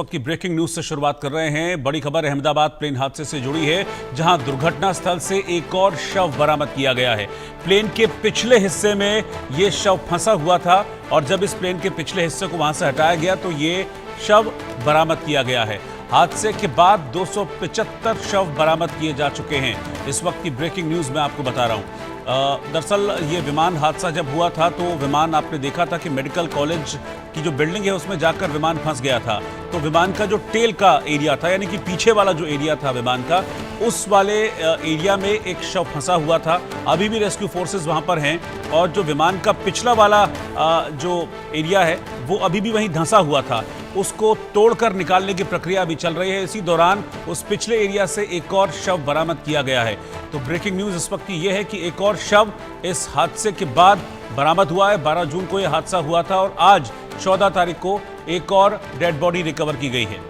वक्त की breaking news से शुरुआत कर रहे हैं। बड़ी खबर अहमदाबाद प्लेन हादसे से जुड़ी है, जहां दुर्घटना स्थल से एक और शव बरामद किया गया है। प्लेन के पिछले हिस्से में यह शव फंसा हुआ था और जब इस प्लेन के पिछले हिस्से को वहां से हटाया गया तो ये शव बरामद किया गया है। हादसे के बाद 275 शव बरामद किए जा चुके हैं। इस वक्त की ब्रेकिंग न्यूज मैं आपको बता रहा हूं। दरअसल ये विमान हादसा जब हुआ था तो विमान आपने देखा था कि मेडिकल कॉलेज की जो बिल्डिंग है उसमें जाकर विमान फंस गया था। तो विमान का जो टेल का एरिया था, यानी कि पीछे वाला जो एरिया था विमान का, उस वाले एरिया में एक शव फंसा हुआ था। अभी भी रेस्क्यू फोर्सेस वहां पर हैं और जो विमान का पिछला वाला जो एरिया है वो अभी भी वहीं धंसा हुआ था, उसको तोड़कर निकालने की प्रक्रिया भी चल रही है। इसी दौरान उस पिछले एरिया से एक और शव बरामद किया गया है। तो ब्रेकिंग न्यूज इस वक्त की यह है कि एक और शव इस हादसे के बाद बरामद हुआ है। 12 जून को यह हादसा हुआ था और आज 14 तारीख को एक और डेड बॉडी रिकवर की गई है।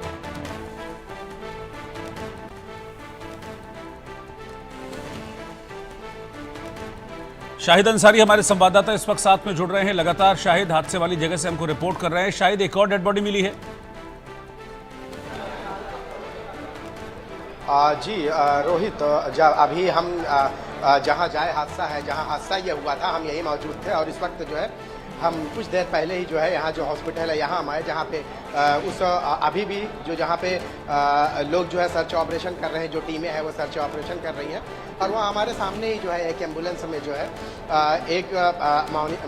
शाहिद अंसारी हमारे संवाददाता इस वक्त साथ में जुड़ रहे हैं। लगातार शाहिद हादसे वाली जगह से हमको रिपोर्ट कर रहे हैं। शाहिद, एक और डेड बॉडी मिली है? जी रोहित, जब अभी हम जहां जाए हादसा है, जहां हादसा ये हुआ था, हम यही मौजूद थे और इस वक्त जो है हम कुछ देर पहले ही जो है यहाँ जो हॉस्पिटल है यहाँ हम आए, जहाँ पे अभी भी जो जहाँ पे लोग जो है सर्च ऑपरेशन कर रहे हैं, जो टीमें हैं वो सर्च ऑपरेशन कर रही हैं और वहाँ हमारे सामने ही जो है एक एम्बुलेंस में जो है एक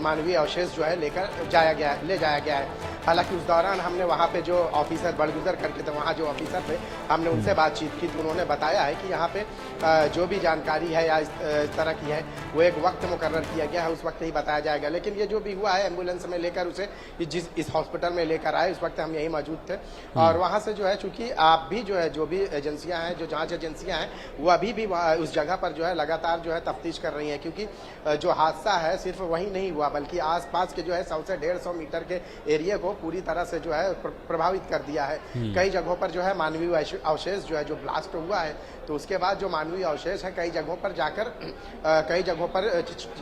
मानवीय अवशेष जो है ले जाया गया है। हालांकि उस दौरान हमने वहाँ पे जो ऑफिसर बड़गुजर करके थे, वहाँ जो ऑफिसर थे, हमने उनसे बातचीत की तो उन्होंने बताया है कि यहाँ पे जो भी जानकारी है या इस तरह की है वो एक वक्त मुकर्रर किया गया है, उस वक्त ही बताया जाएगा। लेकिन ये जो भी हुआ है एम्बुलेंस में लेकर उसे इस हॉस्पिटल में लेकर आए, उस वक्त हम यही मौजूद थे और वहाँ से जो है चूंकि आप भी जो है जो भी एजेंसियाँ हैं, जो जाँच एजेंसियाँ हैं, वो अभी भी उस जगह पर जो है लगातार जो है तफ्तीश कर रही हैं, क्योंकि जो हादसा है सिर्फ वही नहीं हुआ बल्कि आसपास के जो है 100 से 150 मीटर के एरिया को पूरी तरह से जो है प्रभावित कर दिया है। कई जगहों पर जो है मानवीय अवशेष जो है जो ब्लास्ट हुआ है, तो उसके बाद जो मानवीय अवशेष है कई जगहों पर जाकर कई जगहों पर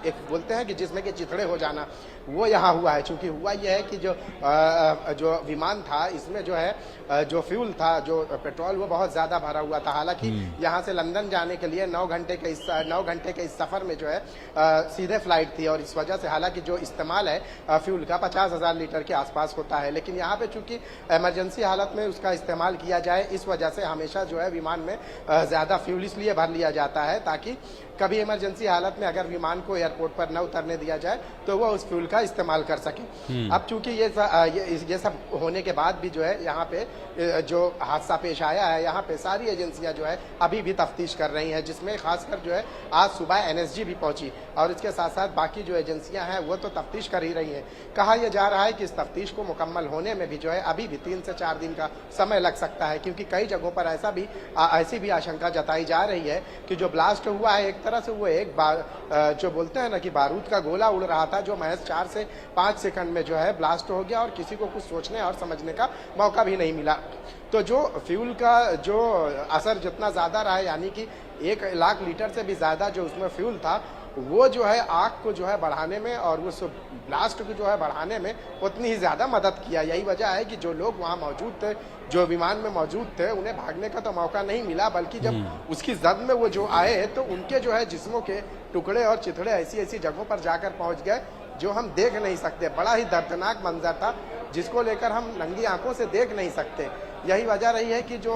एक बोलते हैं कि जिसमें कि चिथड़े हो जाना, वो यहाँ हुआ है। चूंकि हुआ यह है कि जो विमान था इसमें जो है जो फ्यूल था, जो पेट्रोल, वो बहुत ज़्यादा भरा हुआ था। हालांकि यहाँ से लंदन जाने के लिए 9 घंटे के इस सफ़र में जो है सीधे फ्लाइट थी और इस वजह से हालांकि जो इस्तेमाल है फ्यूल का 50,000 लीटर के आसपास होता है, लेकिन यहाँ पे चूंकि इमरजेंसी हालत में उसका इस्तेमाल किया जाए, इस वजह से हमेशा जो है विमान में ज़्यादा फ्यूल इसलिए भर लिया जाता है ताकि कभी इमरजेंसी हालत में अगर विमान को एयरपोर्ट पर न उतरने दिया जाए तो वह उस फ्यूल का इस्तेमाल कर सके। अब चूंकि ये सब होने के बाद भी जो है यहाँ पे जो हादसा पेश आया है, यहाँ पे सारी एजेंसियां जो है अभी भी तफ्तीश कर रही हैं, जिसमें खासकर जो है आज सुबह एनएसजी भी पहुंची और इसके साथ साथ बाकी जो एजेंसियां हैं वो तो तफ्तीश कर ही रही हैं। कहा यह जा रहा है कि इस तफ्तीश को मुकम्मल होने में भी जो है अभी भी 3 से 4 दिन का समय लग सकता है, क्योंकि कई जगहों पर ऐसी भी आशंका जताई जा रही है कि जो ब्लास्ट हुआ है एक तरह से वो एक जो बोलते हैं ना कि बारूद का गोला उड़ रहा था, जो महज 4 से 5 सेकंड में जो है ब्लास्ट हो गया और किसी को कुछ सोचने और समझने का मौका भी नहीं मिला। तो जो फ्यूल का जो असर जितना ज़्यादा रहा है, यानी कि 1 लाख लीटर से भी ज़्यादा जो उसमें फ्यूल था, वो जो है आग को जो है बढ़ाने में और उस ब्लास्ट को जो है बढ़ाने में उतनी ही ज़्यादा मदद किया। यही वजह है कि जो लोग वहाँ मौजूद थे, जो विमान में मौजूद थे, उन्हें भागने का तो मौका नहीं मिला, बल्कि जब उसकी जद में वो जो आए तो उनके जो है जिस्मों के टुकड़े और चिथड़े ऐसी जगहों पर जाकर पहुँच गए जो हम देख नहीं सकते। बड़ा ही दर्दनाक मंजर था जिसको लेकर हम नंगी आंखों से देख नहीं सकते। यही वजह रही है कि जो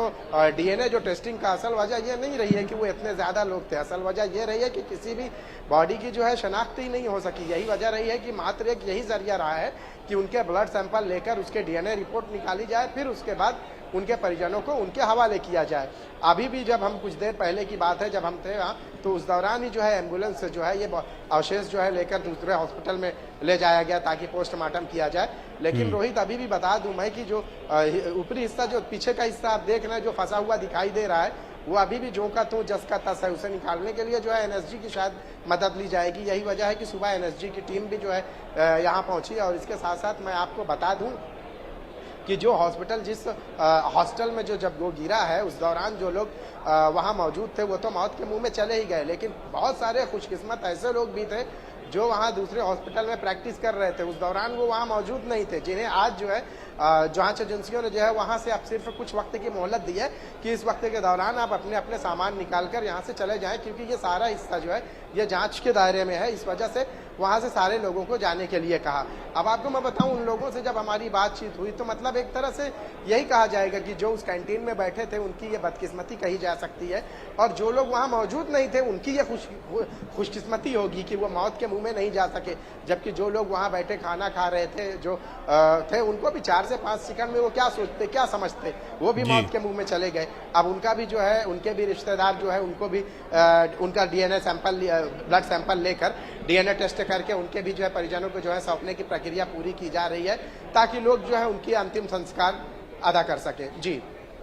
डीएनए जो टेस्टिंग का असल वजह ये नहीं रही है कि वो इतने ज़्यादा लोग थे, असल वजह ये रही है कि किसी भी बॉडी की जो है शनाख्त ही नहीं हो सकी। यही वजह रही है कि मात्र एक यही जरिया रहा है कि उनके ब्लड सैंपल लेकर उसके डीएनए रिपोर्ट निकाली जाए, फिर उसके बाद उनके परिजनों को उनके हवाले किया जाए। अभी भी जब हम कुछ देर पहले की बात है, जब हम थे वहाँ, तो उस दौरान ही जो है एम्बुलेंस से जो है ये अवशेष जो है लेकर दूसरे हॉस्पिटल में ले जाया गया ताकि पोस्टमार्टम किया जाए। लेकिन रोहित, अभी भी बता दूं मैं कि जो ऊपरी हिस्सा, जो पीछे का हिस्सा आप देख रहे हैं जो फंसा हुआ दिखाई दे रहा है, वो अभी भी जो का तो जस का तस है। उसे निकालने के लिए जो है एनएसजी की शायद मदद ली जाएगी। यही वजह है कि सुबह एनएसजी की टीम भी जो है यहाँ पहुँची। और इसके साथ साथ मैं आपको बता दूँ कि जो हॉस्पिटल जिस हॉस्टल में जो जब वो गिरा है, उस दौरान जो लोग वहाँ मौजूद थे वो तो मौत के मुंह में चले ही गए, लेकिन बहुत सारे खुशकिस्मत ऐसे लोग भी थे जो वहाँ दूसरे हॉस्पिटल में प्रैक्टिस कर रहे थे, उस दौरान वो वहाँ मौजूद नहीं थे, जिन्हें आज जो है जांच एजेंसियों ने जो है वहां से अब सिर्फ कुछ वक्त की मोहलत दी है कि इस वक्त के दौरान आप अपने अपने सामान निकाल कर यहाँ से चले जाएं, क्योंकि ये सारा हिस्सा जो है ये जांच के दायरे में है। इस वजह से वहां से सारे लोगों को जाने के लिए कहा। अब आपको मैं बताऊं, उन लोगों से जब हमारी बातचीत हुई तो मतलब एक तरह से यही कहा जाएगा कि जो उस कैंटीन में बैठे थे उनकी ये बदकिस्मती कही जा सकती है, और जो लोग वहां मौजूद नहीं थे उनकी ये खुशकिस्मती होगी कि वो मौत के मुंह में नहीं जा सके। जबकि जो लोग वहां बैठे खाना खा रहे थे, जो थे, उनको भी 4 से 5 सेकंड में वो क्या सोचते, क्या समझते, वो भी मौत के मुंह में चले गए। अब उनका भी जो है, उनके भी रिश्तेदार जो है उनको भी उनका डीएनए सैंपल, ब्लड सैंपल लेकर डीएनए टेस्ट करके उनके भी जो है परिजनों को जो है सौंपने की प्रक्रिया पूरी की जा रही है, ताकि लोग जो है उनकी अंतिम संस्कार अदा कर सके। जी।